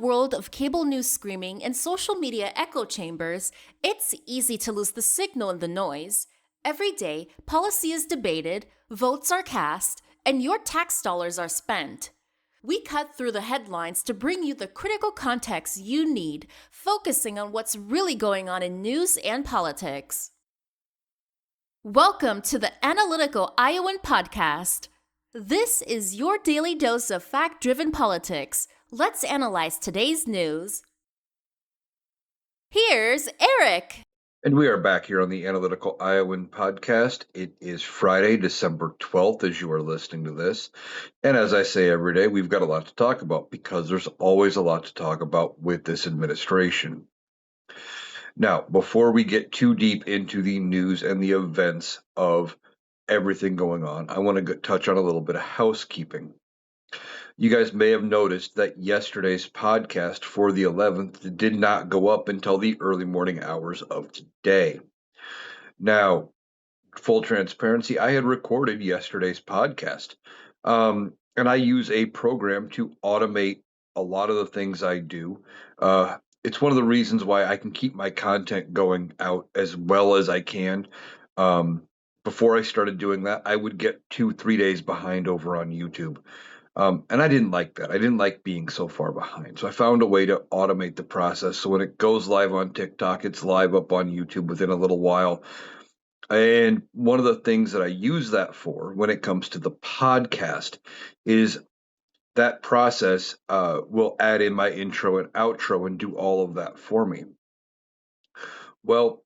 world of cable news screaming and social media echo chambers, it's easy to lose the signal in the noise. Every day, policy is debated, votes are cast, and your tax dollars are spent. We cut through the headlines to bring you the critical context you need, focusing on what's really going on in news and politics. Welcome to the Analytical Iowan Podcast. This is your daily dose of fact-driven politics. Let's analyze today's news. Here's Eric. And we are back here on the Analytical Iowan Podcast. It is Friday, December 12th, as you are listening to this. And as I say every day, we've got a lot to talk about because there's always a lot to talk about with this administration. Now, before we get too deep into the news and the events of everything going on, I want to touch on a little bit of housekeeping. You guys may have noticed that yesterday's podcast for the 11th did not go up until the early morning hours of today. Now, full transparency, I had recorded yesterday's podcast, and I use a program to automate a lot of the things I do. It's one of the reasons why I can keep my content going out as well as I can. Before I started doing that, I would get 2-3 days behind over on YouTube. And I didn't like that. I didn't like being so far behind. So I found a way to automate the process. So when it goes live on TikTok, it's live up on YouTube within a little while. And one of the things that I use that for when it comes to the podcast is that process will add in my intro and outro and do all of that for me. Well,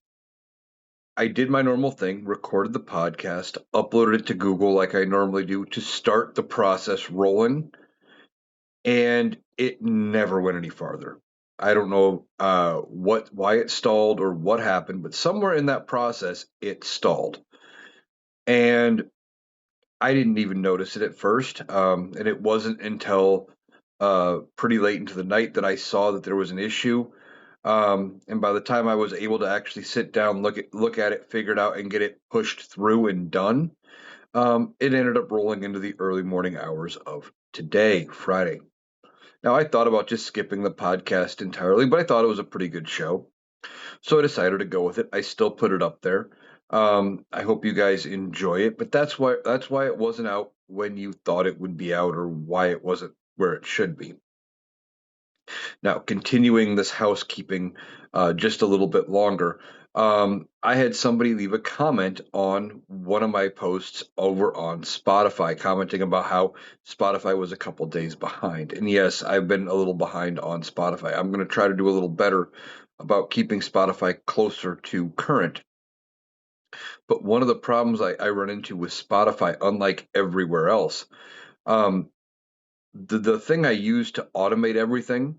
I did my normal thing, recorded the podcast, uploaded it to Google like I normally do to start the process rolling, and it never went any farther. I don't know why it stalled or what happened, but somewhere in that process, it stalled. And I didn't even notice it at first, and it wasn't until pretty late into the night that I saw that there was an issue. And by the time I was able to actually sit down, look at it, figure it out, and get it pushed through and done, it ended up rolling into the early morning hours of today, Friday. Now, I thought about just skipping the podcast entirely, but I thought it was a pretty good show, so I decided to go with it. I still put it up there. I hope you guys enjoy it, but that's why it wasn't out when you thought it would be out, or why it wasn't where it should be. Now, continuing this housekeeping just a little bit longer, I had somebody leave a comment on one of my posts over on Spotify, commenting about how Spotify was a couple days behind. And yes, I've been a little behind on Spotify. I'm going to try to do a little better about keeping Spotify closer to current. But one of the problems I run into with Spotify, unlike everywhere else, the thing I use to automate everything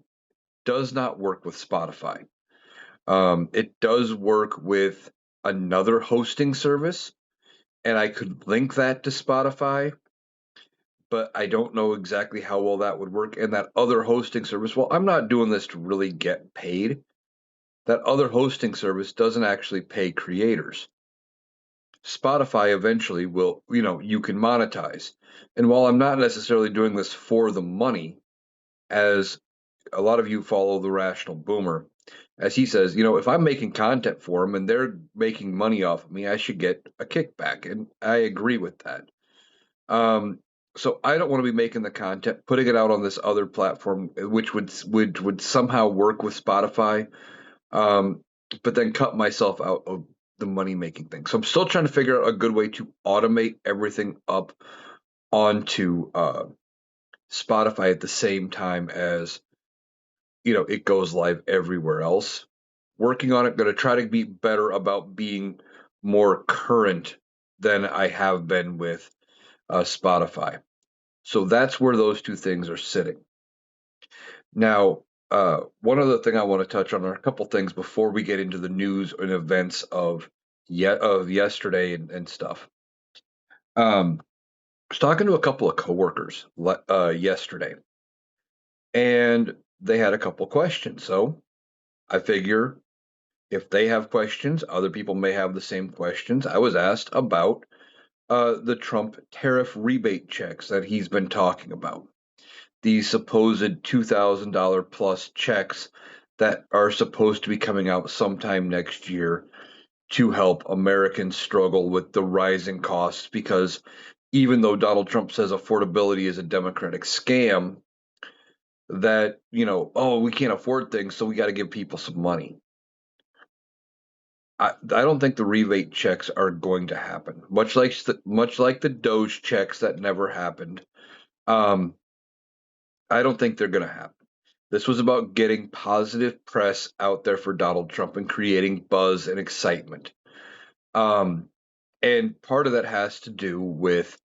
does not work with Spotify. It does work with another hosting service, and I could link that to Spotify, but I don't know exactly how well that would work. And that other hosting service, well, I'm not doing this to really get paid. That other hosting service doesn't actually pay creators. Spotify eventually will, you can monetize. And while I'm not necessarily doing this for the money, as a lot of you follow the Rational Boomer, as he says, if I'm making content for them and they're making money off of me, I should get a kickback. And I agree with that. So I don't want to be making the content, putting it out on this other platform, which would somehow work with Spotify, but then cut myself out of the money making thing. So I'm still trying to figure out a good way to automate everything up onto Spotify at the same time as it goes live everywhere else. Working on it, going to try to be better about being more current than I have been with Spotify. So that's where those two things are sitting. Now, one other thing I want to touch on are a couple things before we get into the news and events of yesterday and stuff. I was talking to a couple of coworkers yesterday, and they had a couple questions. So I figure if they have questions, other people may have the same questions. I was asked about the Trump tariff rebate checks that he's been talking about. these supposed $2,000 plus checks that are supposed to be coming out sometime next year to help Americans struggle with the rising costs, because even though Donald Trump says affordability is a Democratic scam, that, oh, we can't afford things, so we got to give people some money. I don't think the rebate checks are going to happen. Much like the Doge checks that never happened. I don't think they're going to happen. This was about getting positive press out there for Donald Trump and creating buzz and excitement. And part of that has to do with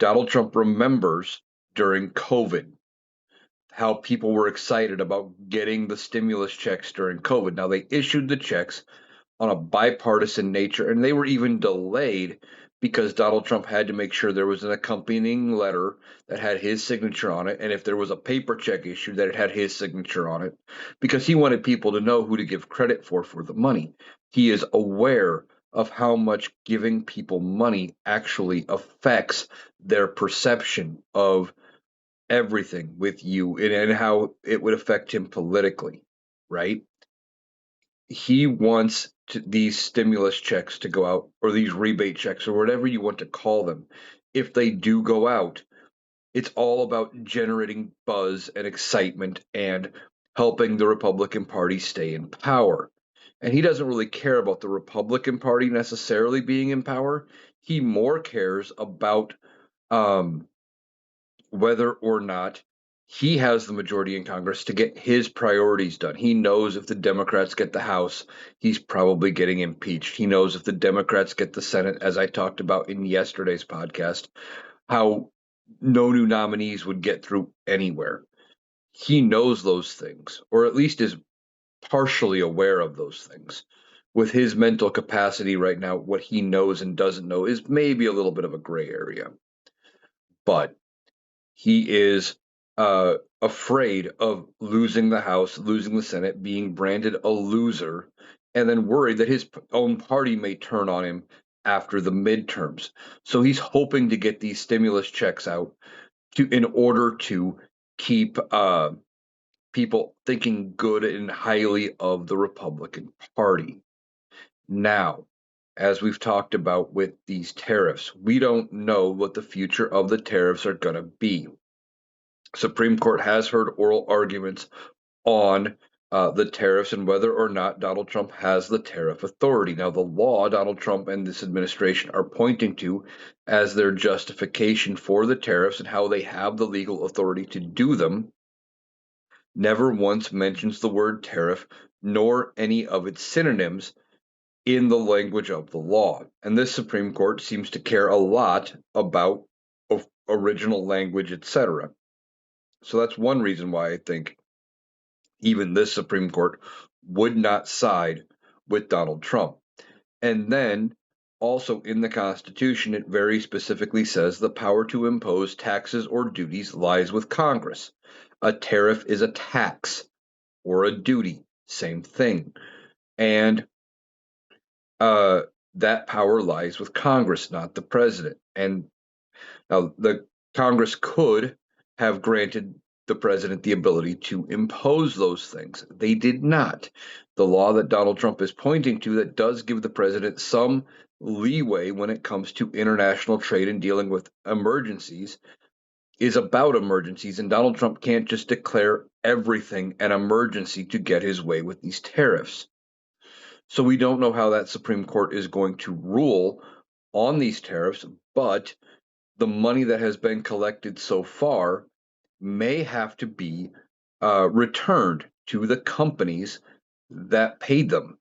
Donald Trump remembers during COVID how people were excited about getting the stimulus checks during COVID. Now, they issued the checks on a bipartisan nature, and they were even delayed because Donald Trump had to make sure there was an accompanying letter that had his signature on it, and if there was a paper check issued, that it had his signature on it, because he wanted people to know who to give credit for the money. He is aware of how much giving people money actually affects their perception of everything with you, and how it would affect him politically, right? He wants these stimulus checks to go out, or these rebate checks, or whatever you want to call them. If they do go out, it's all about generating buzz and excitement and helping the Republican Party stay in power. And he doesn't really care about the Republican Party necessarily being in power. He more cares about um, whether or not he has the majority in Congress to get his priorities done. He knows if the Democrats get the House, he's probably getting impeached. He knows if the Democrats get the Senate, as I talked about in yesterday's podcast, how no new nominees would get through anywhere. He knows those things, or at least is partially aware of those things. With his mental capacity right now, what he knows and doesn't know is maybe a little bit of a gray area. But he is afraid of losing the House, losing the Senate, being branded a loser, and then worried that his own party may turn on him after the midterms. So he's hoping to get these stimulus checks out in order to keep people thinking good and highly of the Republican Party. Now, as we've talked about with these tariffs, we don't know what the future of the tariffs are going to be. Supreme Court has heard oral arguments on the tariffs and whether or not Donald Trump has the tariff authority. Now, the law Donald Trump and this administration are pointing to as their justification for the tariffs and how they have the legal authority to do them never once mentions the word tariff nor any of its synonyms in the language of the law. And this Supreme Court seems to care a lot about original language, etc. So that's one reason why I think even this Supreme Court would not side with Donald Trump. And then also in the Constitution, it very specifically says the power to impose taxes or duties lies with Congress. A tariff is a tax or a duty, same thing. And that power lies with Congress, not the president. And now the Congress could have granted the president the ability to impose those things. They did not. The law that Donald Trump is pointing to that does give the president some leeway when it comes to international trade and dealing with emergencies is about emergencies, and Donald Trump can't just declare everything an emergency to get his way with these tariffs. So we don't know how that Supreme Court is going to rule on these tariffs, but the money that has been collected so far may have to be returned to the companies that paid them.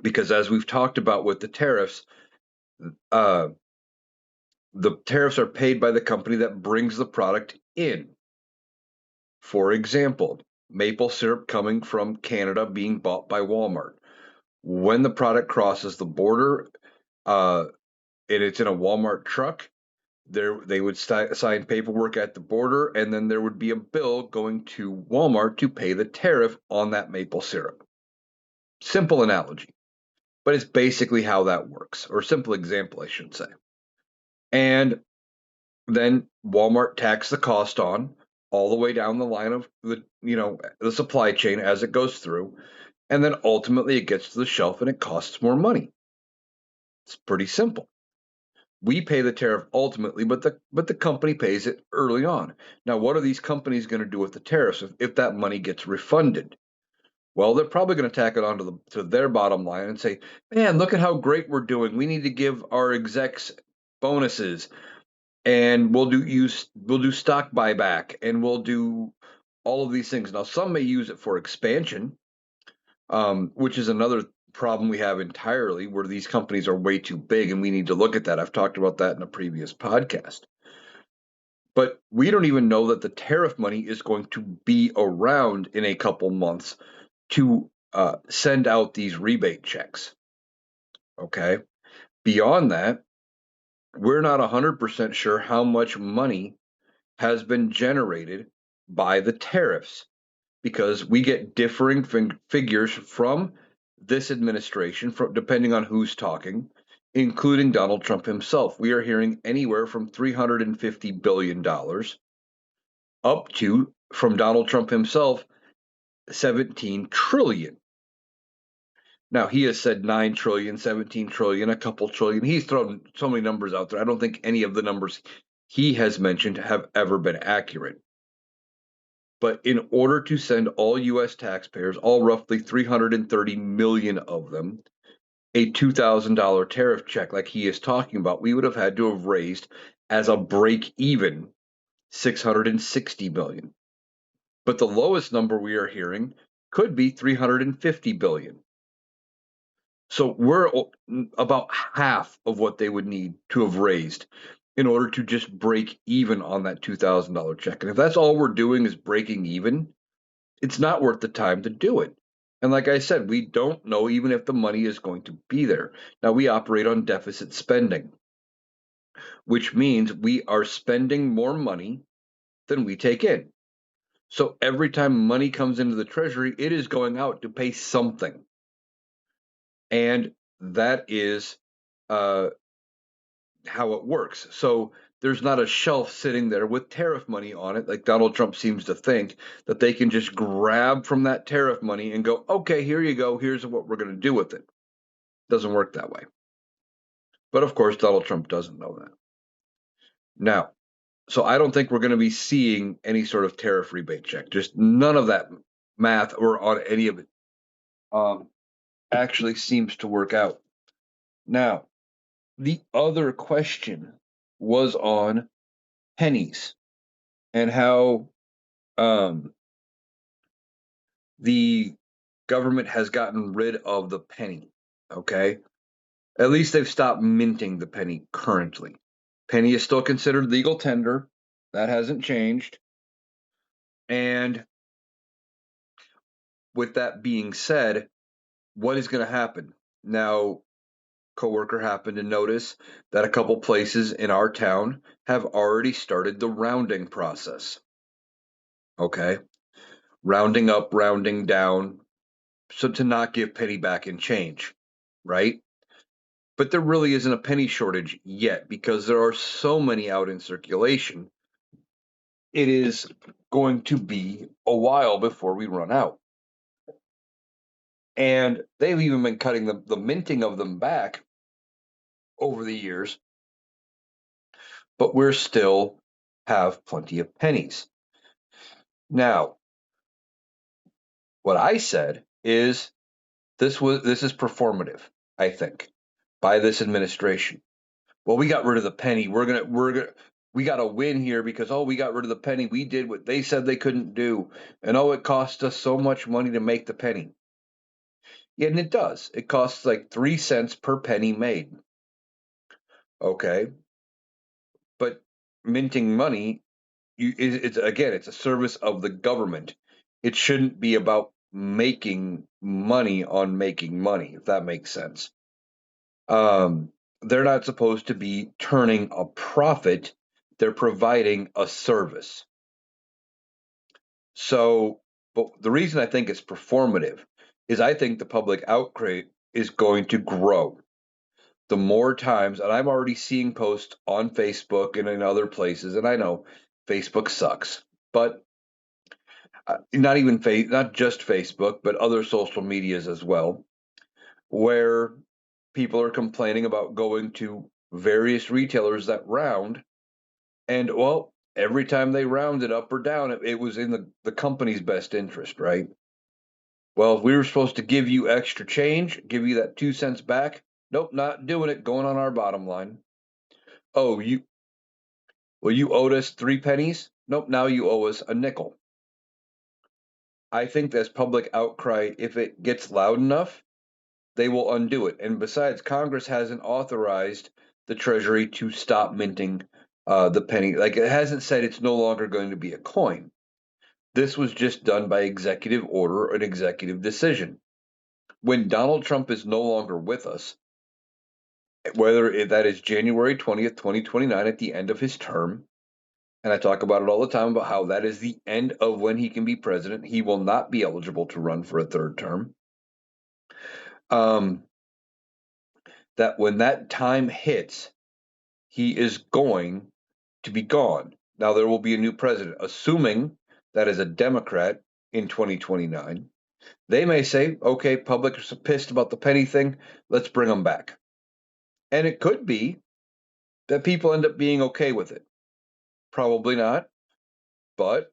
Because as we've talked about with the tariffs are paid by the company that brings the product in. For example, maple syrup coming from Canada being bought by Walmart. When the product crosses the border and it's in a Walmart truck, they would sign paperwork at the border, and then there would be a bill going to Walmart to pay the tariff on that maple syrup. Simple analogy, but it's basically how that works, or simple example, I should say. And then Walmart tacks the cost on. all the way down the line of the supply chain as it goes through, and then ultimately it gets to the shelf and it costs more money. It's pretty simple. We pay the tariff ultimately, but the company pays it early on. Now, what are these companies going to do with the tariffs if that money gets refunded? Well, they're probably going to tack it on to their bottom line and say, "Man, look at how great we're doing. We need to give our execs bonuses, and we'll do stock buyback, and we'll do all of these things." Now, some may use it for expansion, which is another problem we have entirely, where these companies are way too big, and we need to look at that. I've talked about that in a previous podcast. But we don't even know that the tariff money is going to be around in a couple months to send out these rebate checks. Okay. Beyond that, we're not 100% sure how much money has been generated by the tariffs, because we get differing figures from this administration, depending on who's talking, including Donald Trump himself. We are hearing anywhere from $350 billion up to, from Donald Trump himself, 17 trillion. Now, he has said 9 trillion, 17 trillion, a couple trillion. He's thrown so many numbers out there. I don't think any of the numbers he has mentioned have ever been accurate. But in order to send all U.S. taxpayers, all roughly 330 million of them, a $2,000 tariff check like he is talking about, we would have had to have raised, as a break even, 660 million. But the lowest number we are hearing could be 350 billion. So we're about half of what they would need to have raised in order to just break even on that $2,000 check. And if that's all we're doing is breaking even, it's not worth the time to do it. And like I said, we don't know even if the money is going to be there. Now, we operate on deficit spending, which means we are spending more money than we take in. So every time money comes into the Treasury, it is going out to pay something. And that is how it works. So there's not a shelf sitting there with tariff money on it, like Donald Trump seems to think, that they can just grab from that tariff money and go, okay, here you go. Here's what we're going to do with it. Doesn't work that way. But of course, Donald Trump doesn't know that. Now, so I don't think we're going to be seeing any sort of tariff rebate check. Just none of that math or on any of it actually seems to work out. Now, the other question was on pennies and how the government has gotten rid of the penny. Okay. At least they've stopped minting the penny currently. Penny is still considered legal tender. That hasn't changed. And with that being said, what is going to happen? Now, coworker happened to notice that a couple places in our town have already started the rounding process. Okay. Rounding up, rounding down, so to not give penny back in change, right? But there really isn't a penny shortage yet because there are so many out in circulation. It is going to be a while before we run out. And they've even been cutting the minting of them back over the years, but we're still have plenty of pennies. Now, what I said is this is performative, I think, by this administration. Well, we got rid of the penny. We got to win here because, oh, we got rid of the penny. We did what they said they couldn't do. And oh, it cost us so much money to make the penny. Yeah, and it does. It costs like 3 cents per penny made. Okay. But minting money, it's a service of the government. It shouldn't be about making money on making money, if that makes sense. They're not supposed to be turning a profit. They're providing a service. So, but the reason I think it's performative is I think the public outcry is going to grow. The more times, and I'm already seeing posts on Facebook and in other places, and I know Facebook sucks. But not just Facebook, but other social medias as well, where people are complaining about going to various retailers that round, and well, every time they rounded up or down, it was in the company's best interest, right? Well, if we were supposed to give you extra change, give you that 2 cents back, nope, not doing it, going on our bottom line. Oh, you owed us 3 pennies? Nope, now you owe us a nickel. I think this public outcry, if it gets loud enough, they will undo it. And besides, Congress hasn't authorized the Treasury to stop minting the penny. Like, it hasn't said it's no longer going to be a coin. This was just done by executive order or an executive decision. When Donald Trump is no longer with us, whether that is January 20th, 2029, at the end of his term, and I talk about it all the time about how that is the end of when he can be president. He will not be eligible to run for a third term. That when that time hits, he is going to be gone. Now, there will be a new president, assuming that is a Democrat in 2029. They may say, okay, public is pissed about the penny thing, let's bring them back. And it could be that people end up being okay with it. Probably not, but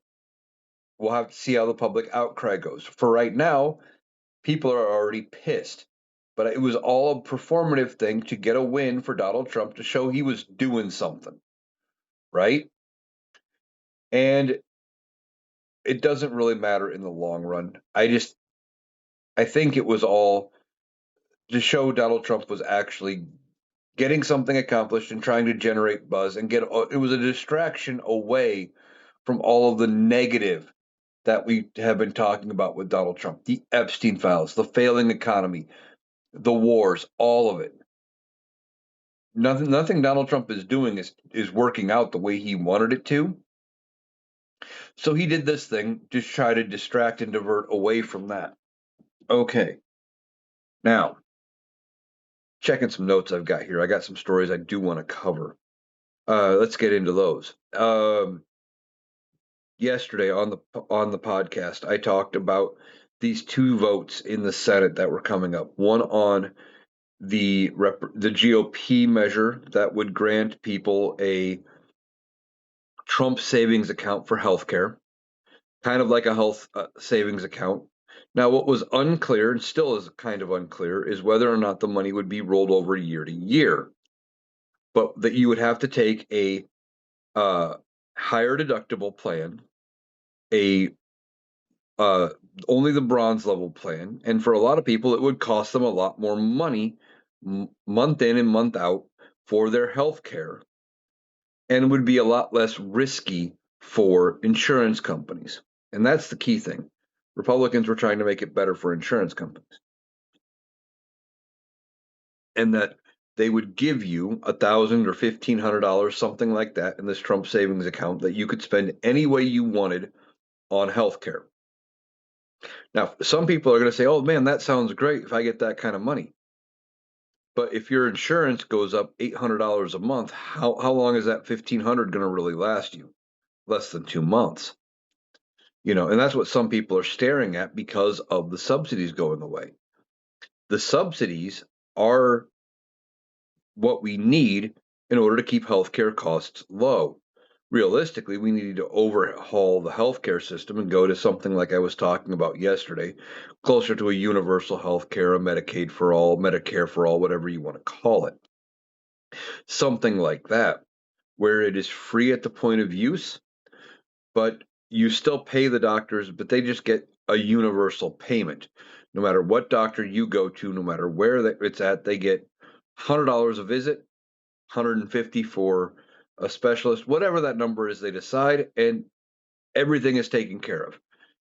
we'll have to see how the public outcry goes. For right now, people are already pissed. But it was all a performative thing to get a win for Donald Trump to show he was doing something, right? And it doesn't really matter in the long run. I think it was all to show Donald Trump was actually getting something accomplished and trying to generate buzz and it was a distraction away from all of the negative that we have been talking about with Donald Trump, the Epstein files, the failing economy, the wars, all of it. Nothing Donald Trump is doing is working out the way he wanted it to. So he did this thing to try to distract and divert away from that. Okay. Now, checking some notes I've got here. I got some stories I do want to cover. Let's get into those. Yesterday on the podcast, I talked about these two votes in the Senate that were coming up. One on the GOP measure that would grant people a Trump savings account for healthcare, kind of like a health savings account. Now, what was unclear, and still is kind of unclear, is whether or not the money would be rolled over year to year, but that you would have to take a higher deductible plan, a only the bronze level plan, and for a lot of people, it would cost them a lot more money month in and month out for their health care, and would be a lot less risky for insurance companies. And that's the key thing. Republicans were trying to make it better for insurance companies. And that they would give you $1,000 or $1,500, something like that, in this Trump savings account that you could spend any way you wanted on healthcare. Now, some people are going to say, oh man, that sounds great if I get that kind of money. But if your insurance goes up $800 a month, how long is that $1,500 going to really last you? Less than 2 months. And that's what some people are staring at because of the subsidies going away. The subsidies are what we need in order to keep healthcare costs low. Realistically, we need to overhaul the healthcare system and go to something like I was talking about yesterday, closer to a universal healthcare, a Medicaid for all, Medicare for all, whatever you want to call it. Something like that, where it is free at the point of use, but you still pay the doctors, but they just get a universal payment. No matter what doctor you go to, no matter where it's at, they get $100 a visit, $150 for a specialist, whatever that number is they decide, and everything is taken care of.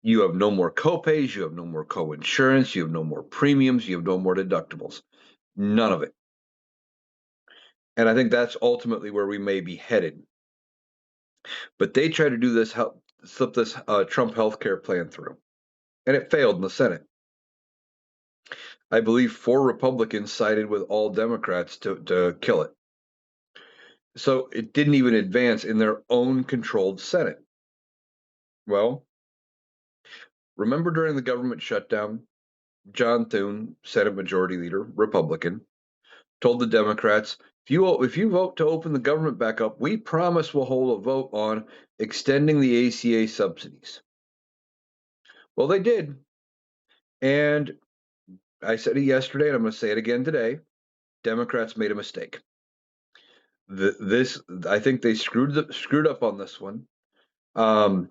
You have no more copays, you have no more co-insurance, you have no more premiums, you have no more deductibles. None of it. And I think that's ultimately where we may be headed. But they try to do this, slip this Trump healthcare plan through, and it failed in the Senate. I believe 4 Republicans sided with all Democrats to kill it. So it didn't even advance in their own controlled Senate. Well, remember during the government shutdown, John Thune, Senate Majority Leader, Republican, told the Democrats, if you vote to open the government back up, we promise we'll hold a vote on extending the ACA subsidies. Well, they did. And I said it yesterday, and I'm going to say it again today. Democrats made a mistake. I think they screwed up on this one. Um,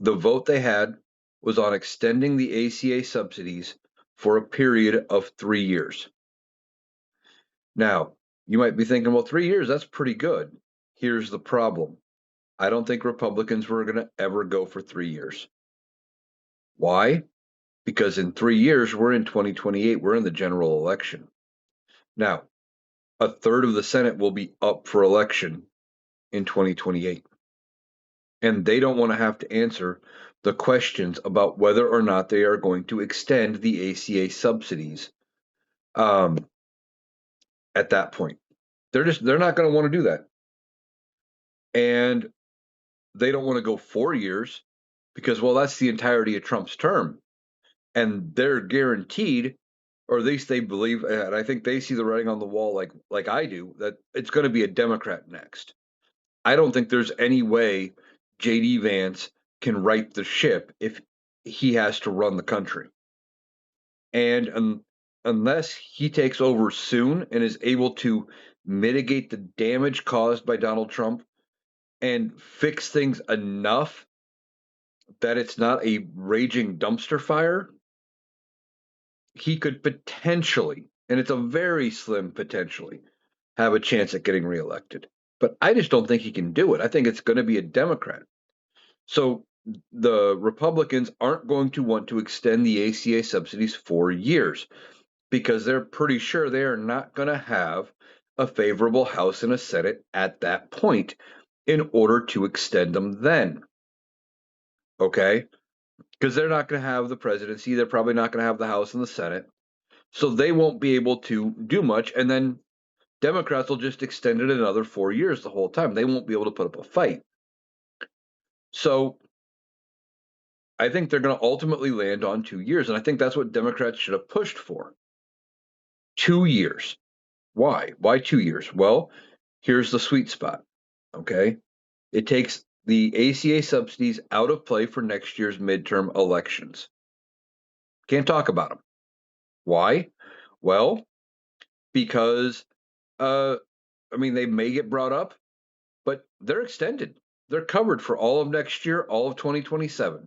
the vote they had was on extending the ACA subsidies for a period of 3 years. Now, you might be thinking, well, 3 years, that's pretty good. Here's the problem. I don't think Republicans were going to ever go for 3 years. Why? Because in 3 years, we're in 2028, we're in the general election. Now, a third of the Senate will be up for election in 2028. And they don't want to have to answer the questions about whether or not they are going to extend the ACA subsidies at that point. They're not going to want to do that. And they don't want to go 4 years because, well, that's the entirety of Trump's term. And they're guaranteed, or at least they believe, and I think they see the writing on the wall like I do, that it's going to be a Democrat next. I don't think there's any way J.D. Vance can right the ship if he has to run the country. And unless he takes over soon and is able to mitigate the damage caused by Donald Trump and fix things enough that it's not a raging dumpster fire, he could potentially, and it's a very slim potentially, have a chance at getting reelected. But I just don't think he can do it. I think it's going to be a Democrat. So the Republicans aren't going to want to extend the ACA subsidies 4 years because they're pretty sure they are not going to have a favorable House and a Senate at that point in order to extend them then. Okay? Because they're not going to have the presidency. They're probably not going to have the House and the Senate. So they won't be able to do much. And then Democrats will just extend it another 4 years the whole time. They won't be able to put up a fight. So I think they're going to ultimately land on 2 years. And I think that's what Democrats should have pushed for. 2 years. Why? Why 2 years? Well, here's the sweet spot. Okay. It takes the ACA subsidies out of play for next year's midterm elections. Can't talk about them. Why? Well, because, they may get brought up, but they're extended. They're covered for all of next year, all of 2027.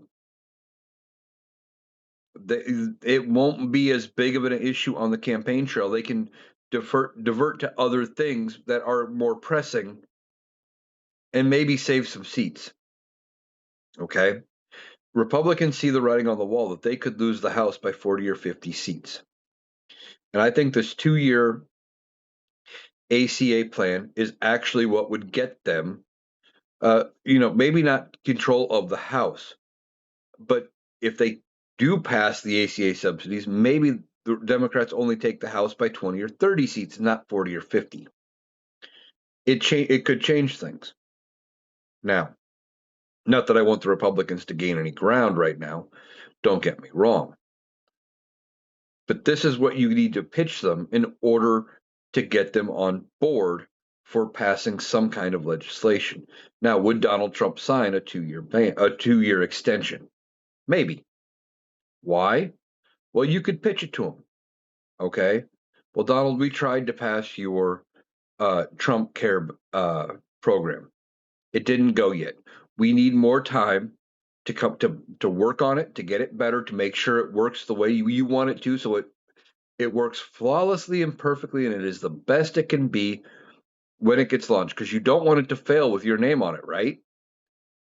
It won't be as big of an issue on the campaign trail. They can divert to other things that are more pressing and maybe save some seats. Okay? Republicans see the writing on the wall that they could lose the House by 40 or 50 seats. And I think this 2-year ACA plan is actually what would get them, maybe not control of the House, but if they do pass the ACA subsidies, maybe the Democrats only take the House by 20 or 30 seats, not 40 or 50. It could change things. Now, not that I want the Republicans to gain any ground right now, don't get me wrong. But this is what you need to pitch them in order to get them on board for passing some kind of legislation. Now, would Donald Trump sign a 2-year extension? Maybe. Why? Well, you could pitch it to him. Okay. Well, Donald, we tried to pass your Trump Care program. It didn't go yet. We need more time to come to work on it, to get it better, to make sure it works the way you want it to, so it works flawlessly and perfectly, and it is the best it can be when it gets launched, because you don't want it to fail with your name on it, right?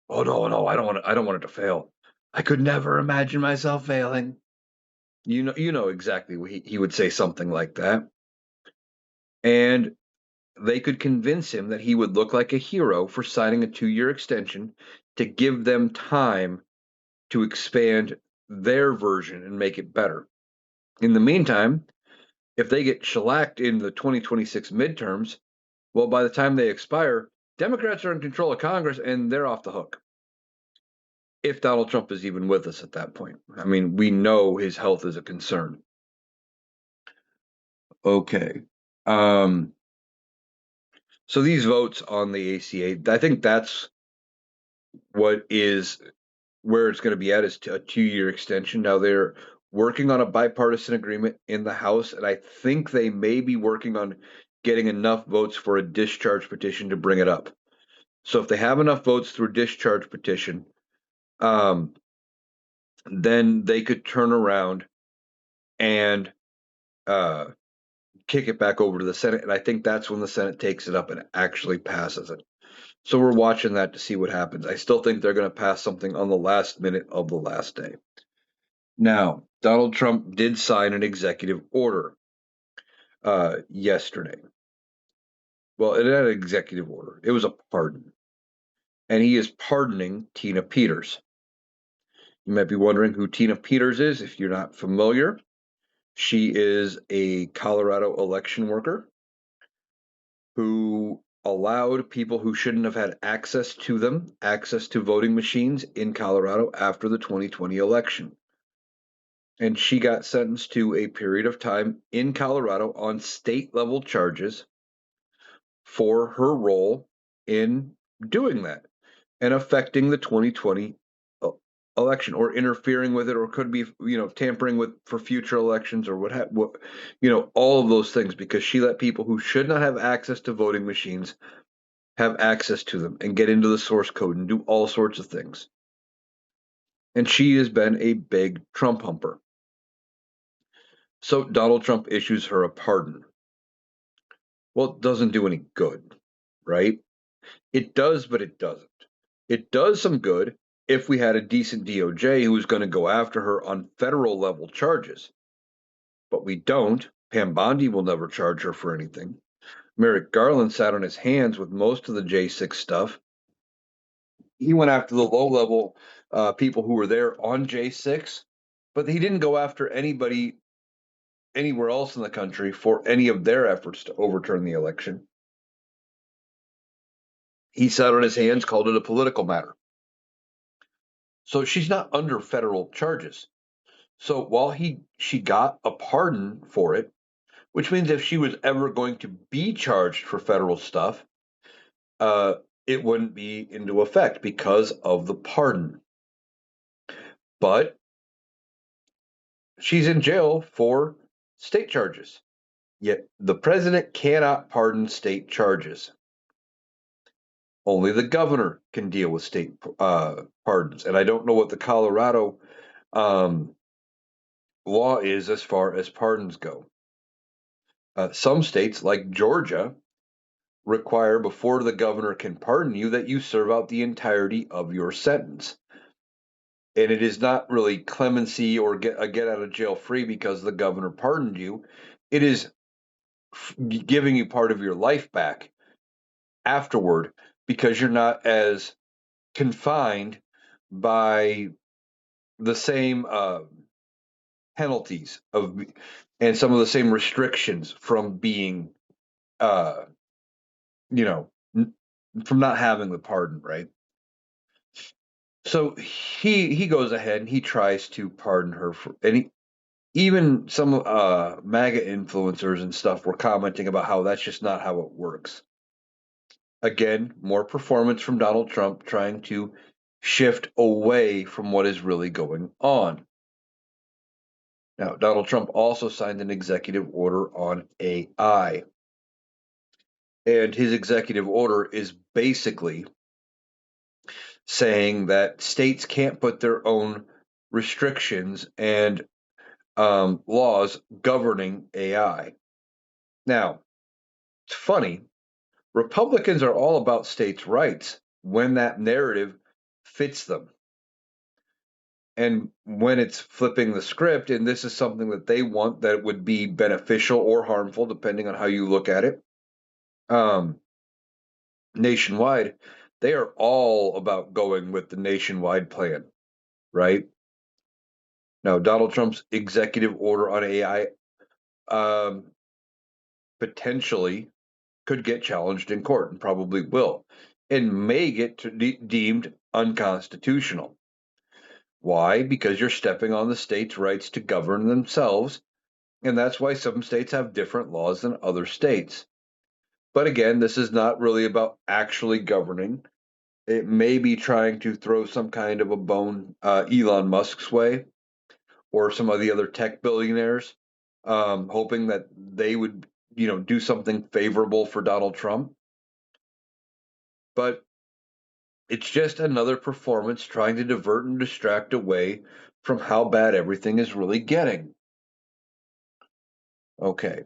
Oh no, I don't want it to fail. I could never imagine myself failing. You know exactly what he would say something like that. And they could convince him that he would look like a hero for signing a 2-year extension to give them time to expand their version and make it better. In the meantime, if they get shellacked in the 2026 midterms, well, by the time they expire, Democrats are in control of Congress and they're off the hook. if Donald Trump is even with us at that point. I mean, we know his health is a concern. Okay. Um, so these votes on the ACA, I think that's what is where it's going to be at is a 2-year extension. Now they're working on a bipartisan agreement in the House, and I think they may be working on getting enough votes for a discharge petition to bring it up. So if they have enough votes through a discharge petition, um, then they could turn around and uh, kick it back over to the Senate, and I think that's when the Senate takes it up and actually passes it. So we're watching that to see what happens. I still think they're going to pass something on the last minute of the last day. Now, Donald Trump did sign an executive order yesterday. Well, it had an executive order. It was a pardon. And he is pardoning Tina Peters. You might be wondering who Tina Peters is if you're not familiar. She is a Colorado election worker who allowed people who shouldn't have had access to them, access to voting machines in Colorado after the 2020 election. And she got sentenced to a period of time in Colorado on state level charges for her role in doing that and affecting the 2020 election or interfering with it, or could be, tampering with for future elections, or what, all of those things, because she let people who should not have access to voting machines have access to them and get into the source code and do all sorts of things. And she has been a big Trump humper. So Donald Trump issues her a pardon. Well, it doesn't do any good, right? It does, but it doesn't. It does some good if we had a decent DOJ who was going to go after her on federal level charges. But we don't. Pam Bondi will never charge her for anything. Merrick Garland sat on his hands with most of the J6 stuff. He went after the low level people who were there on J6, but he didn't go after anybody anywhere else in the country for any of their efforts to overturn the election. He sat on his hands, called it a political matter. So she's not under federal charges. So while she got a pardon for it, which means if she was ever going to be charged for federal stuff, it wouldn't be into effect because of the pardon. But she's in jail for state charges. Yet the president cannot pardon state charges. Only the governor can deal with state pardons. And I don't know what the Colorado law is as far as pardons go. Some states, like Georgia, require before the governor can pardon you that you serve out the entirety of your sentence. And it is not really clemency or get out of jail free because the governor pardoned you. It is giving you part of your life back afterward because you're not as confined by the same penalties of and some of the same restrictions from being you know from not having the pardon, right? So he goes ahead and he tries to pardon her for, and even some MAGA influencers and stuff were commenting about how that's just not how it works. Again, more performance from Donald Trump trying to shift away from what is really going on. Now, Donald Trump also signed an executive order on AI. And his executive order is basically saying that states can't put their own restrictions and laws governing AI. Now, it's funny, Republicans are all about states' rights when that narrative fits them. And when it's flipping the script, and this is something that they want that would be beneficial or harmful, depending on how you look at it, nationwide, they are all about going with the nationwide plan, right? Now, Donald Trump's executive order on AI potentially could get challenged in court and probably will, and may get deemed unconstitutional. Why? Because you're stepping on the states' rights to govern themselves, and that's why some states have different laws than other states. But again, this is not really about actually governing. It may be trying to throw some kind of a bone Elon Musk's way or some of the other tech billionaires, hoping that they would, do something favorable for Donald Trump. But it's just another performance trying to divert and distract away from how bad everything is really getting. Okay.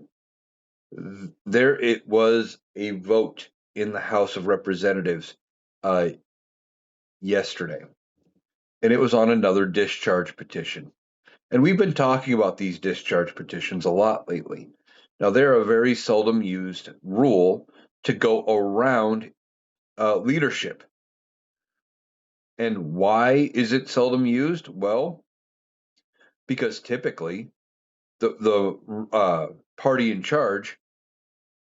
There it was a vote in the House of Representatives yesterday, and it was on another discharge petition. And we've been talking about these discharge petitions a lot lately. Now, they're a very seldom used rule to go around leadership. And why is it seldom used? Well, because typically the party in charge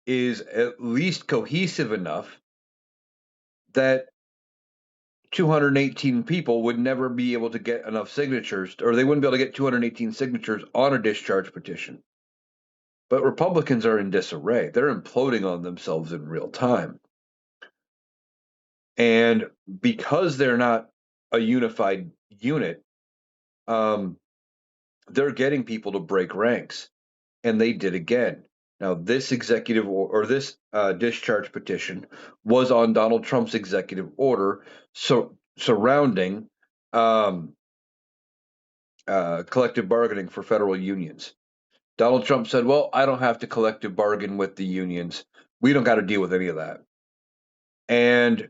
is at least cohesive enough that 218 people would never be able to get enough signatures, or they wouldn't be able to get 218 signatures on a discharge petition. But Republicans are in disarray. They're imploding on themselves in real time. And because they're not a unified unit, they're getting people to break ranks. And they did again. Now, this executive or this discharge petition was on Donald Trump's executive order surrounding collective bargaining for federal unions. Donald Trump said, well, I don't have to collective bargain with the unions. We don't got to deal with any of that. And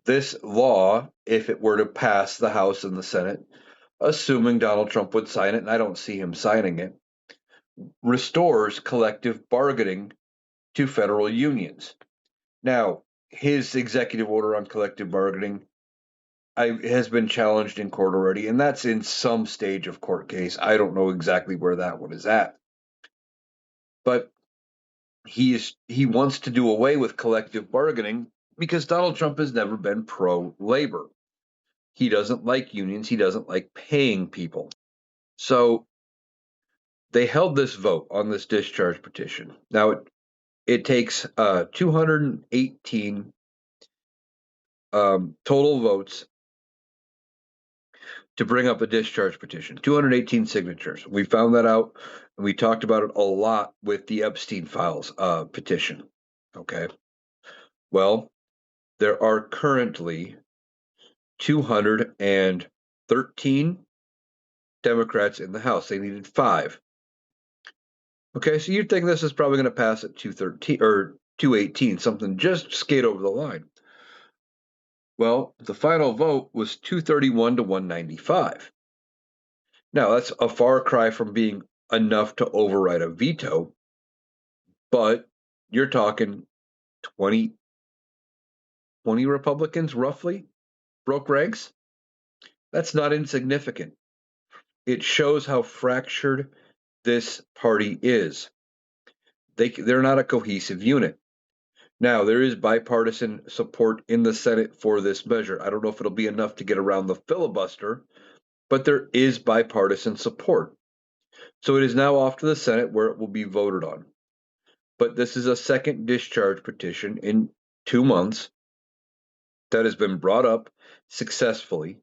this law, if it were to pass the House and the Senate, assuming Donald Trump would sign it, and I don't see him signing it, restores collective bargaining to federal unions. Now, his executive order on collective bargaining has been challenged in court already, and that's in some stage of court case. I don't know exactly where that one is at. But he wants to do away with collective bargaining because Donald Trump has never been pro-labor. He doesn't like unions. He doesn't like paying people. So they held this vote on this discharge petition. Now, it takes 218 total votes to bring up a discharge petition, 218 signatures. We found that out, and we talked about it a lot with the Epstein Files petition. Okay. Well, there are currently 213 Democrats in the House. They needed 5. Okay, so you'd think this is probably going to pass at 213 or 218, something just skate over the line. Well, the final vote was 231 to 195. Now, that's a far cry from being enough to override a veto, but you're talking 20 Republicans roughly broke ranks. That's not insignificant. It shows how fractured this party is. They're not a cohesive unit. Now, there is bipartisan support in the Senate for this measure. I don't know if it'll be enough to get around the filibuster, but there is bipartisan support. So it is now off to the Senate where it will be voted on. But this is a second discharge petition in 2 months that has been brought up successfully,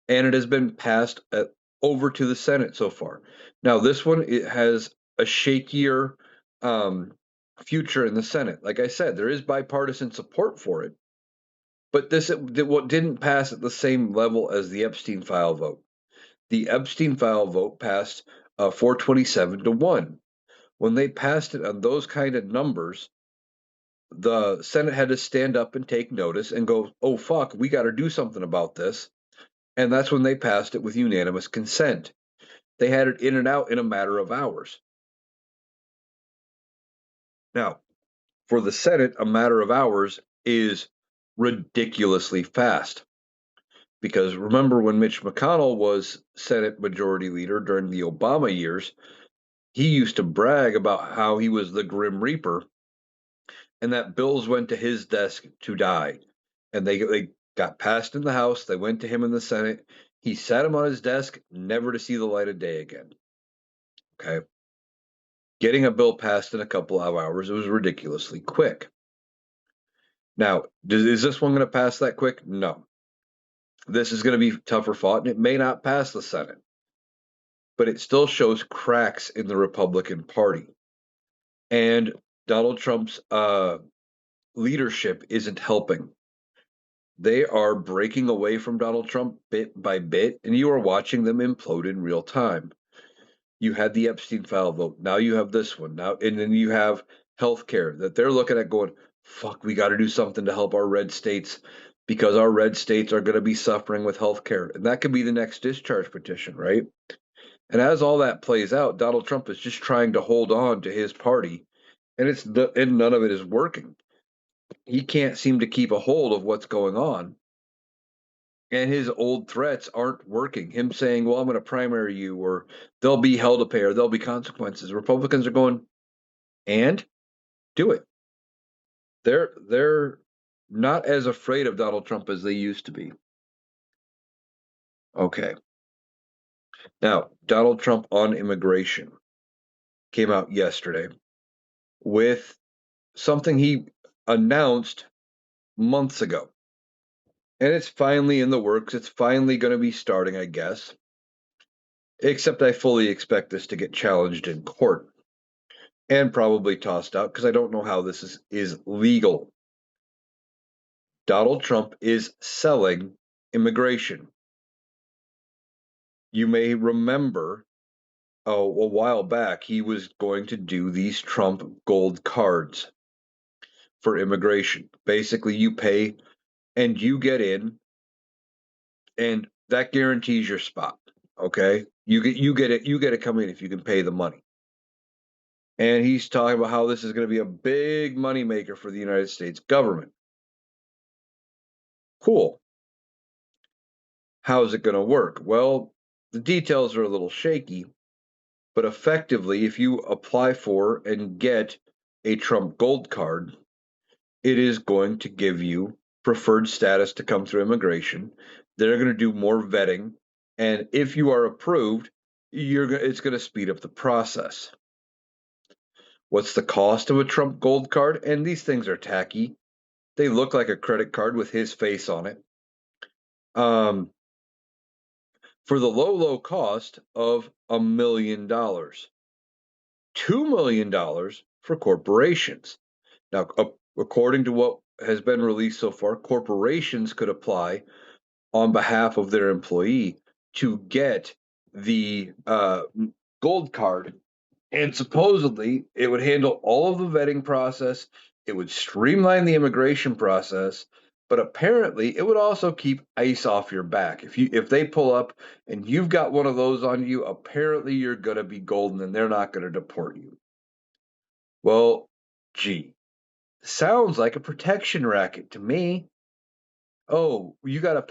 and it has been passed over to the Senate so far. Now, this one, it has a shakier future in the Senate. Like I said, there is bipartisan support for it, but this didn't pass at the same level as the Epstein file vote. The Epstein file vote passed 427 to 1. When they passed it on those kind of numbers, the Senate had to stand up and take notice and go, oh, fuck, we got to do something about this. And that's when they passed it with unanimous consent. They had it in and out in a matter of hours. Now, for the Senate, a matter of hours is ridiculously fast. Because remember when Mitch McConnell was Senate Majority Leader during the Obama years, he used to brag about how he was the Grim Reaper and that bills went to his desk to die. And they got passed in the House, they went to him in the Senate, He sat him on his desk, never to see the light of day again. Okay. Getting a bill passed in a couple of hours, it was ridiculously quick. Now, is this one going to pass that quick? No. This is going to be tougher fought, and it may not pass the Senate, but it still shows cracks in the Republican Party. And Donald Trump's leadership isn't helping. They are breaking away from Donald Trump bit by bit, and you are watching them implode in real time. You had the Epstein file vote. Now you have this one. Now, and then you have healthcare that they're looking at going, fuck, we got to do something to help our red states because our red states are going to be suffering with healthcare. And that could be the next discharge petition, right? And as all that plays out, Donald Trump is just trying to hold on to his party, and and none of it is working. He can't seem to keep a hold of what's going on. And his old threats aren't working. Him saying, well, I'm going to primary you, or there'll be hell to pay, or there'll be consequences. Republicans are going, and do it. They're not as afraid of Donald Trump as they used to be. Okay. Now, Donald Trump on immigration came out yesterday with something he announced months ago. And it's finally in the works. It's finally going to be starting, I guess. Except I fully expect this to get challenged in court and probably tossed out because I don't know how this is legal. Donald Trump is selling immigration. You may remember a while back he was going to do these Trump gold cards for immigration. Basically, you pay and you get in, and that guarantees your spot. Okay, you get to come in if you can pay the money. And he's talking about how this is going to be a big moneymaker for the United States government. Cool. How's it going to work? Well, the details are a little shaky, but effectively, if you apply for and get a Trump Gold Card, it is going to give you preferred status to come through immigration. They're going to do more vetting, and if you are approved, it's going to speed up the process. What's the cost of a Trump Gold Card? And these things are tacky. They look like a credit card with his face on it. For the low cost of $1 million, $2 million for corporations. Now, according to what has been released so far, corporations could apply on behalf of their employee to get the gold card. And supposedly, it would handle all of the vetting process. It would streamline the immigration process, but apparently, it would also keep ice off your back. If they pull up and you've got one of those on you, apparently you're going to be golden and they're not going to deport you. Well, gee, sounds like a protection racket to me. Oh, you got to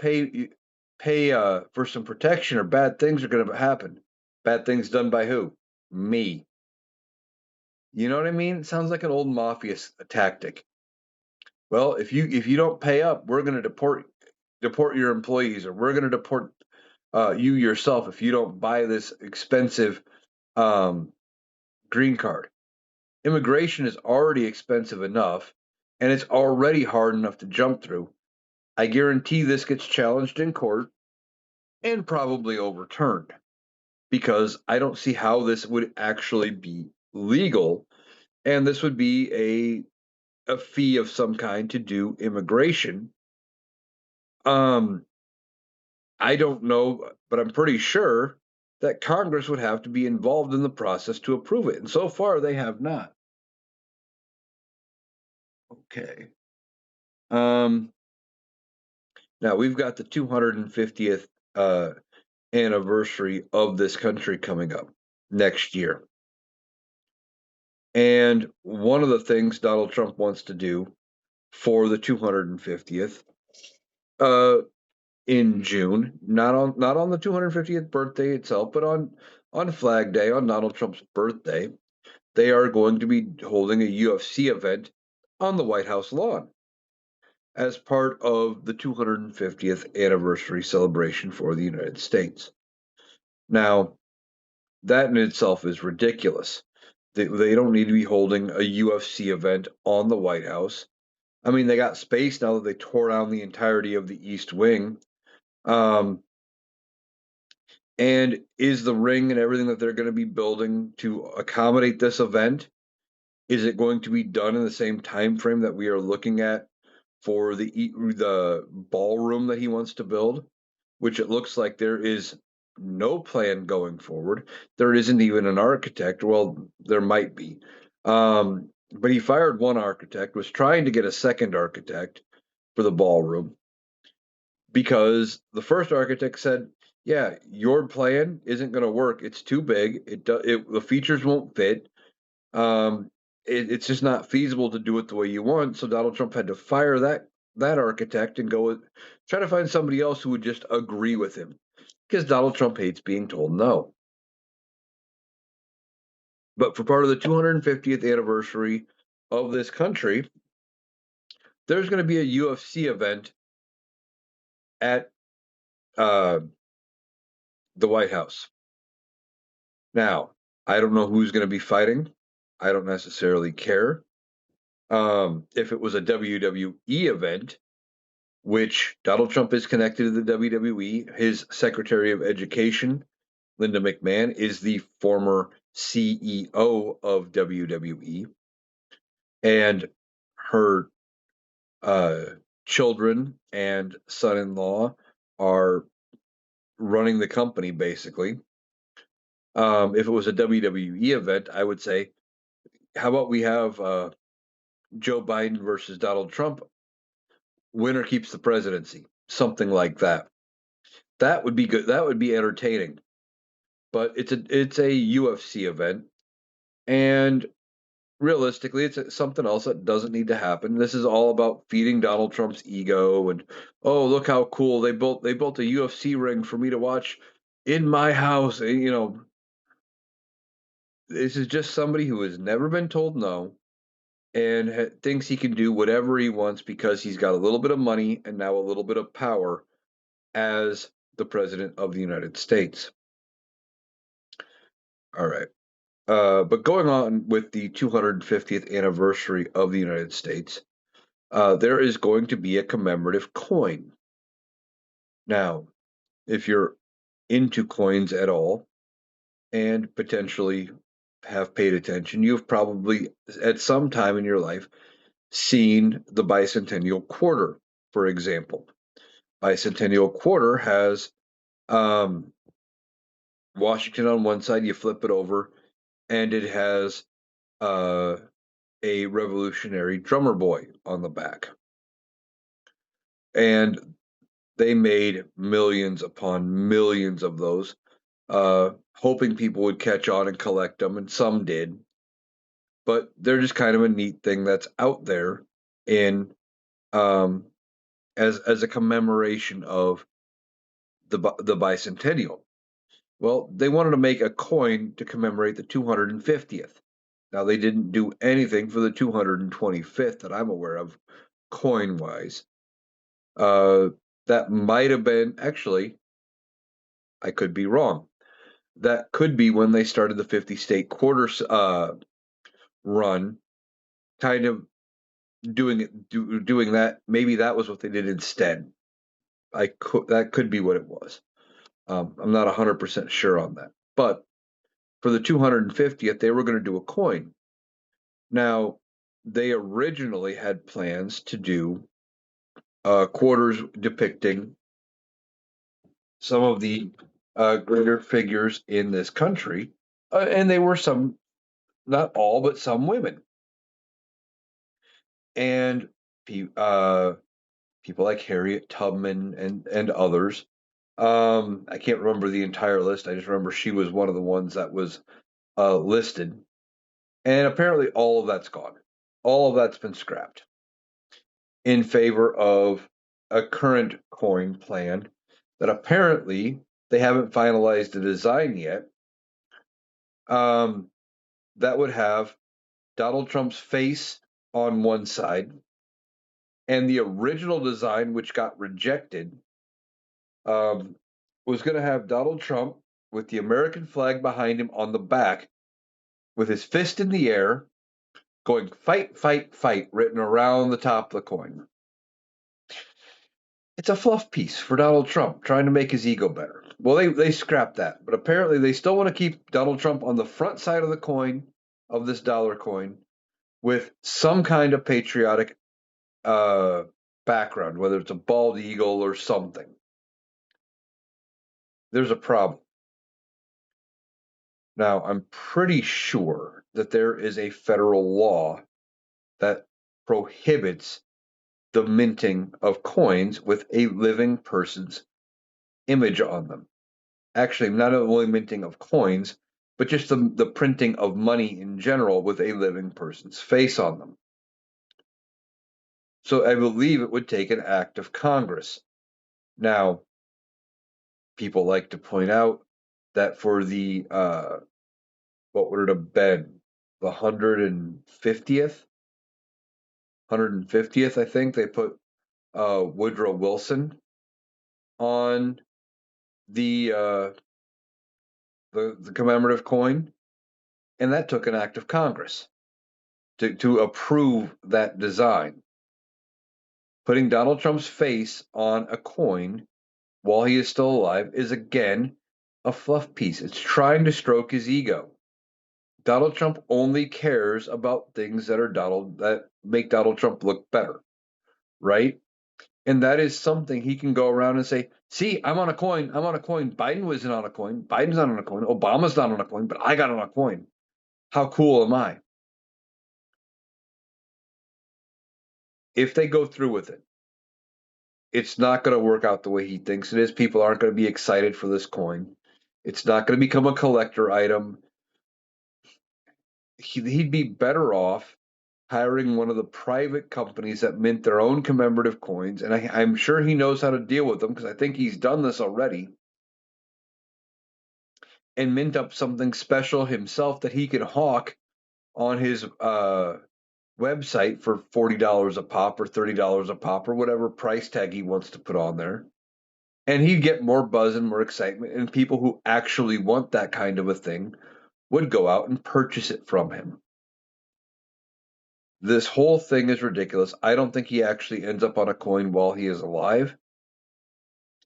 pay for some protection, or bad things are going to happen. Bad things done by who? Me. You know what I mean? It sounds like an old mafia tactic. Well, if you don't pay up, we're going to deport your employees, or we're going to deport you yourself if you don't buy this expensive green card. Immigration is already expensive enough, and it's already hard enough to jump through. I guarantee this gets challenged in court and probably overturned, because I don't see how this would actually be legal, and this would be a fee of some kind to do immigration. I don't know, but I'm pretty sure that Congress would have to be involved in the process to approve it, and so far they have not. Okay. Now we've got the 250th anniversary of this country coming up next year. And one of the things Donald Trump wants to do for the 250th in June, not on the 250th birthday itself, but on Flag Day, on Donald Trump's birthday, they are going to be holding a UFC event on the White House lawn. as part of the 250th anniversary celebration for the United States. Now, that in itself is ridiculous. They don't need to be holding a UFC event on the White House. I mean, they got space now that they tore down the entirety of the East Wing. Um, and is the ring and everything that they're going to be building to accommodate this event? Is it going to be done in the same time frame that we are looking at for the ballroom that he wants to build? Which it looks like there is no plan going forward. There isn't even an architect. Well, there might be. But he fired one architect, was trying to get a second architect for the ballroom because the first architect said, "Yeah, your plan isn't going to work. It's too big. The features won't fit. Um, it's just not feasible to do it the way you want." So Donald Trump had to fire that architect and try to find somebody else who would just agree with him because Donald Trump hates being told no. But for part of the 250th anniversary of this country, there's going to be a UFC event at uh, the White House. Now, I don't know who's going to be fighting. I don't necessarily care. If it was a WWE event, which Donald Trump is connected to the WWE, his Secretary of Education, Linda McMahon, is the former CEO of WWE, and her uh, children and son-in-law are running the company basically. If it was a WWE event, I would say, how about we have Joe Biden versus Donald Trump? Winner keeps the presidency, something like that. That would be good. That would be entertaining. But it's a UFC event, and realistically, it's something else that doesn't need to happen. This is all about feeding Donald Trump's ego and, oh, look how cool they built a UFC ring for me to watch in my house. And, this is just somebody who has never been told no and thinks he can do whatever he wants because he's got a little bit of money and now a little bit of power as the president of the United States. All right. But going on with the 250th anniversary of the United States, there is going to be a commemorative coin. Now, if you're into coins at all and potentially have paid attention, you've probably at some time in your life seen the bicentennial quarter, for example. Bicentennial quarter has Washington on one side, you flip it over, and it has uh, a Revolutionary Drummer Boy on the back. And they made millions upon millions of those, hoping people would catch on and collect them, and some did. But they're just kind of a neat thing that's out there in um, as a commemoration of the bicentennial. Well, they wanted to make a coin to commemorate the 250th. Now they didn't do anything for the 225th that I'm aware of, coin wise. That might have been actually, I could be wrong. That could be when they started the 50 state quarters run, kind of doing that. Maybe that was what they did instead. That could be what it was. I'm not 100% sure on that. But for the 250th, they were going to do a coin. Now, they originally had plans to do quarters depicting some of the greater figures in this country, and they were some, not all, but some women, and uh, people like Harriet Tubman and others. I can't remember the entire list. I just remember she was one of the ones that was listed, and apparently all of that's gone. All of that's been scrapped in favor of a current coin plan that apparently they haven't finalized the design yet. That would have Donald Trump's face on one side And the original design, which got rejected, was going to have Donald Trump with the American flag behind him on the back, with his fist in the air, going fight, fight, fight, written around the top of the coin. It's a fluff piece for Donald Trump, trying to make his ego better. Well, they scrapped that, but apparently they still want to keep Donald Trump on the front side of the coin, of this dollar coin, with some kind of patriotic background, whether it's a bald eagle or something. There's a problem. Now, I'm pretty sure that there is a federal law that prohibits the minting of coins with a living person's image on them. Actually, not only minting of coins, but just the printing of money in general with a living person's face on them. So I believe it would take an act of Congress. Now, people like to point out that for the what would it have been? The 150th, I think they put Woodrow Wilson on the commemorative coin, and that took an act of Congress to approve that design. Putting Donald Trump's face on a coin while he is still alive is again a fluff piece. It's trying to stroke his ego. Donald Trump only cares about things that make Donald Trump look better, right? And that is something he can go around and say, see, I'm on a coin. I'm on a coin. Biden wasn't on a coin. Biden's not on a coin. Obama's not on a coin, but I got on a coin. How cool am I? If they go through with it, it's not going to work out the way he thinks it is. People aren't going to be excited for this coin. It's not going to become a collector item. He'd be better off hiring one of the private companies that mint their own commemorative coins. And I'm sure he knows how to deal with them because I think he's done this already. And mint up something special himself that he can hawk on his website for $40 a pop or $30 a pop or whatever price tag he wants to put on there. And he'd get more buzz and more excitement, and people who actually want that kind of a thing would go out and purchase it from him. This whole thing is ridiculous. I don't think he actually ends up on a coin while he is alive.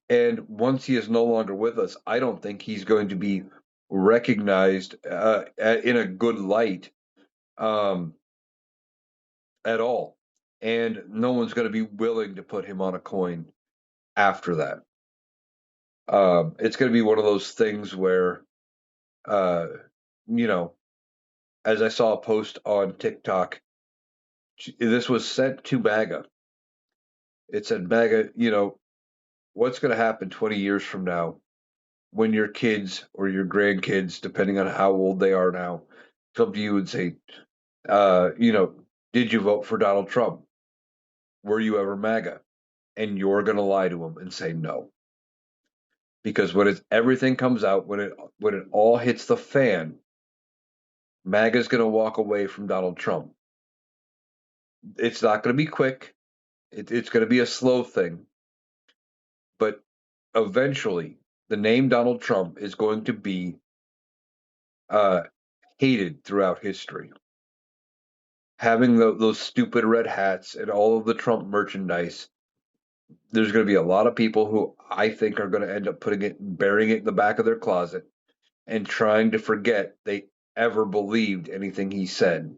And once he is no longer with us, I don't think he's going to be recognized in a good light at all. And no one's going to be willing to put him on a coin after that. It's going to be one of those things where, you know, as I saw a post on TikTok, this was sent to MAGA. It said, MAGA, what's going to happen 20 years from now when your kids or your grandkids, depending on how old they are now, come to you and say, did you vote for Donald Trump? Were you ever MAGA? And you're going to lie to them and say no. Because when everything comes out, when it all hits the fan, MAGA's going to walk away from Donald Trump. It's not going to be quick. It's going to be a slow thing. But eventually, the name Donald Trump is going to be hated throughout history. Having those stupid red hats and all of the Trump merchandise, there's going to be a lot of people who I think are going to end up burying it in the back of their closet and trying to forget they ever believed anything he said.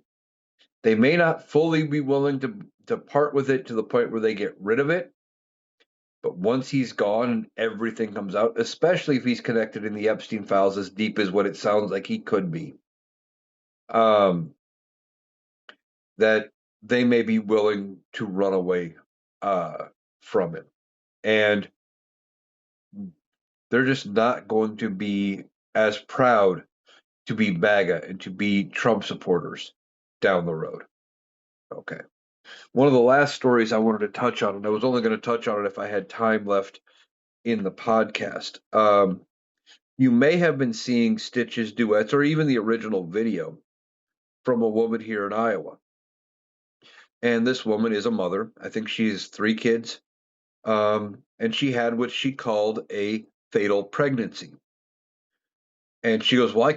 They may not fully be willing to part with it to the point where they get rid of it, but once he's gone and everything comes out, especially if he's connected in the Epstein files as deep as what it sounds like he could be, that they may be willing to run away from it. And they're just not going to be as proud to be MAGA and to be Trump supporters down the road. Okay. One of the last stories I wanted to touch on, and I was only going to touch on it if I had time left in the podcast. You may have been seeing Stitch's duets or even the original video from a woman here in Iowa. And this woman is a mother. I think she has 3 kids. And she had what she called a fatal pregnancy. And she goes, "Well, I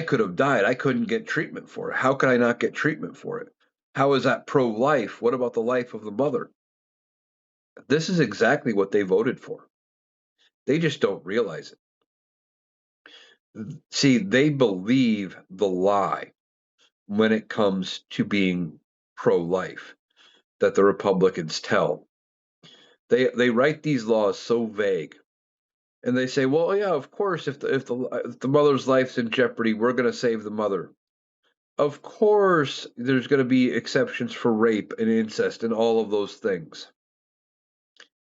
could have died. I couldn't get treatment for it. How could I not get treatment for it? How is that pro-life? What about the life of the mother?" This is exactly what they voted for. They just don't realize it. See, they believe the lie when it comes to being pro-life that the Republicans tell. They write these laws so vague, and they say, "Well, yeah, of course, if the mother's life's in jeopardy, we're going to save the mother. Of course, there's going to be exceptions for rape and incest and all of those things."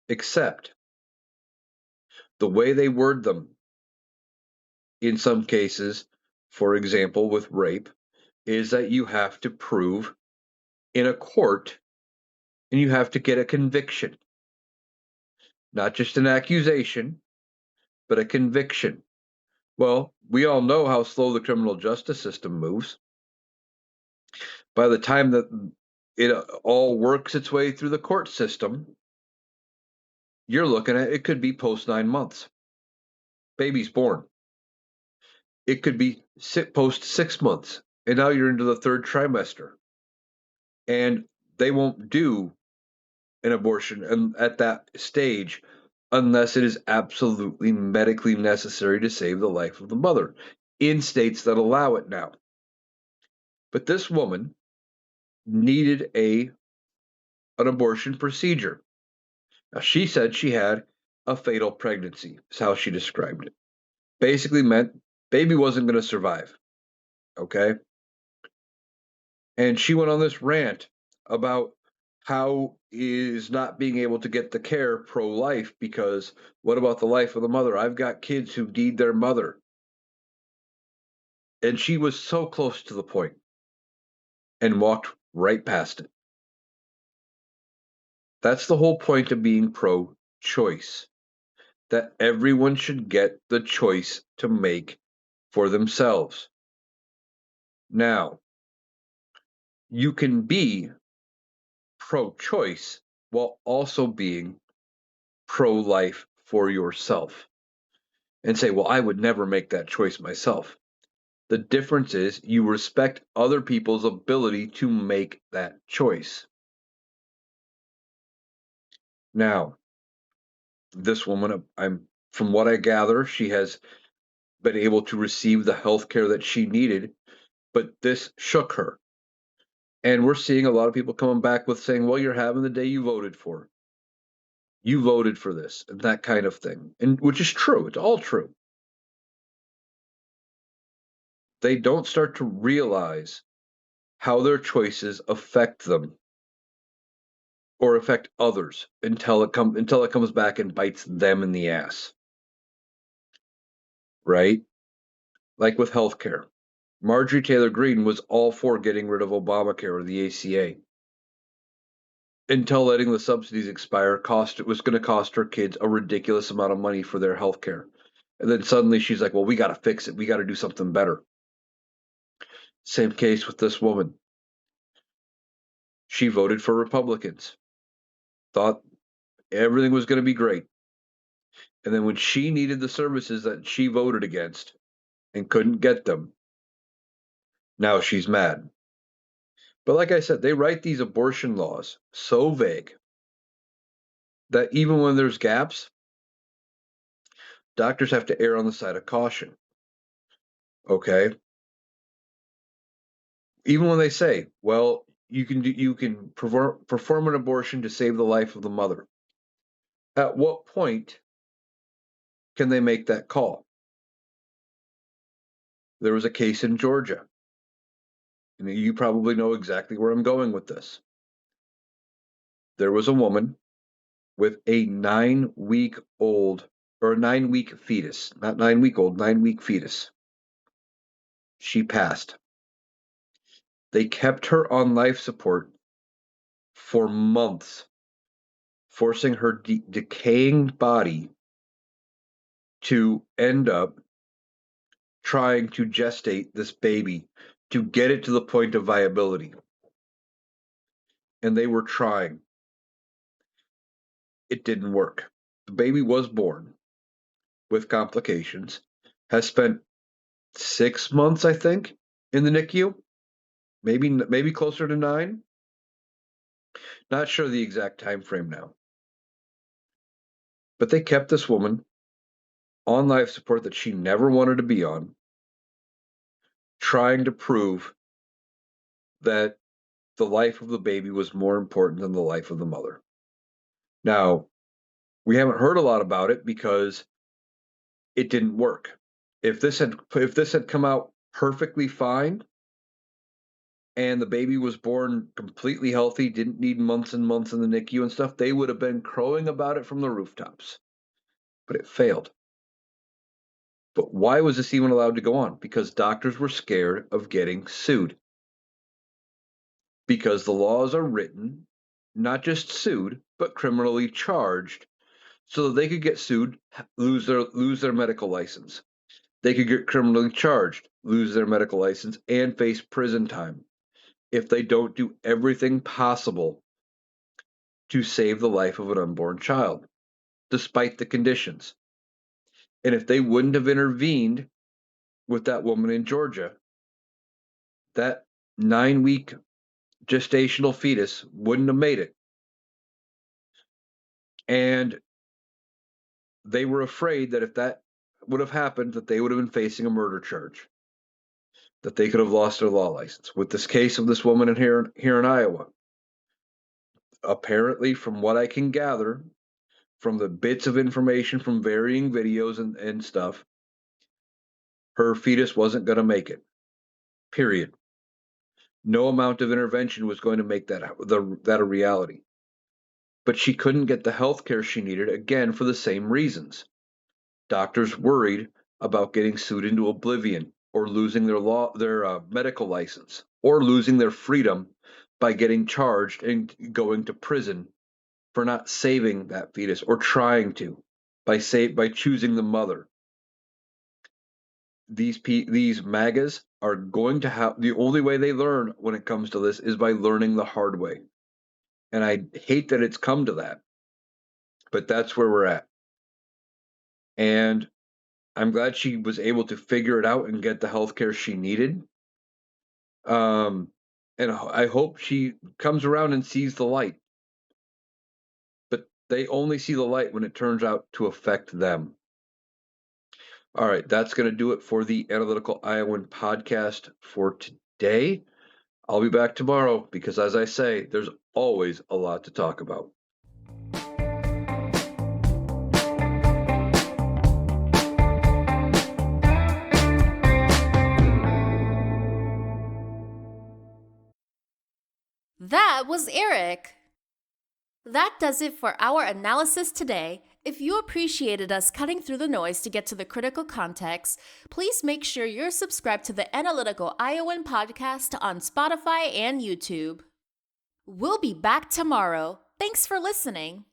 Except the way they word them in some cases, for example, with rape, is that you have to prove in a court and you have to get a conviction, not just an accusation, but a conviction. Well, we all know how slow the criminal justice system moves. By the time that it all works its way through the court system, you're looking at it could be post 9 months. Baby's born. It could be post 6 months, and now you're into the 3rd trimester. And they won't do an abortion at that stage unless it is absolutely medically necessary to save the life of the mother in states that allow it now. But this woman needed an abortion procedure. Now, she said she had a fatal pregnancy, is how she described it. Basically meant baby wasn't going to survive. Okay. And she went on this rant about how is not being able to get the care pro-life because what about the life of the mother? I've got kids who need their mother. And she was so close to the point and walked right past it. That's the whole point of being pro-choice, that everyone should get the choice to make for themselves. Now, you can be pro-choice while also being pro-life for yourself and say, well, I would never make that choice myself. The difference is you respect other people's ability to make that choice. Now, this woman, from what I gather, she has been able to receive the health care that she needed, but this shook her. And we're seeing a lot of people coming back with saying, well, you're having the day you voted for. You voted for this, and that kind of thing. And which is true. It's all true. They don't start to realize how their choices affect them or affect others until it comes back and bites them in the ass. Right? Like with healthcare. Marjorie Taylor Greene was all for getting rid of Obamacare or the ACA. Until letting the subsidies expire, it was going to cost her kids a ridiculous amount of money for their health care. And then suddenly she's like, well, we got to fix it. We got to do something better. Same case with this woman. She voted for Republicans, thought everything was going to be great. And then when she needed the services that she voted against and couldn't get them, now she's mad. But like I said, they write these abortion laws so vague that even when there's gaps, doctors have to err on the side of caution. Okay? Even when they say, well, you can perform an abortion to save the life of the mother. At what point can they make that call? There was a case in Georgia. And you probably know exactly where I'm going with this. There was a woman with a 9-week old or a 9-week fetus, not 9-week old, 9-week fetus. She passed. They kept her on life support for months, forcing her decaying body to end up trying to gestate this baby to get it to the point of viability. and they were trying. It didn't work. The baby was born with complications, has spent 6 months, I think, in the NICU, maybe closer to 9. Not sure the exact time frame now. But they kept this woman on life support that she never wanted to be on, trying to prove that the life of the baby was more important than the life of the mother. Now, we haven't heard a lot about it because it didn't work. If this had come out perfectly fine and the baby was born completely healthy, didn't need months and months in the NICU and stuff, they would have been crowing about it from the rooftops. But it failed. But why was this even allowed to go on? Because doctors were scared of getting sued. Because the laws are written, not just sued, but criminally charged, so that they could get sued, lose their medical license. They could get criminally charged, lose their medical license, and face prison time if they don't do everything possible to save the life of an unborn child, despite the conditions. And if they wouldn't have intervened with that woman in Georgia, that 9-week gestational fetus wouldn't have made it. And they were afraid that if that would have happened, that they would have been facing a murder charge, that they could have lost their law license. With this case of this woman here in Iowa, apparently, from what I can gather, from the bits of information from varying videos and stuff, her fetus wasn't going to make it. Period. No amount of intervention was going to make that a reality. But she couldn't get the health care she needed, again, for the same reasons. Doctors worried about getting sued into oblivion or losing their medical license or losing their freedom by getting charged and going to prison for not saving that fetus or trying to by choosing the mother. These MAGAs are going to have, the only way they learn when it comes to this is by learning the hard way. And I hate that it's come to that, but that's where we're at. And I'm glad she was able to figure it out and get the health care she needed. And I hope she comes around and sees the light. But they only see the light when it turns out to affect them. All right, that's going to do it for the Analytical Iowan podcast for today. I'll be back tomorrow because, as I say, there's always a lot to talk about. That was Eric. That does it for our analysis today. If you appreciated us cutting through the noise to get to the critical context, please make sure you're subscribed to the Analytical Iowan podcast on Spotify and YouTube. We'll be back tomorrow. Thanks for listening.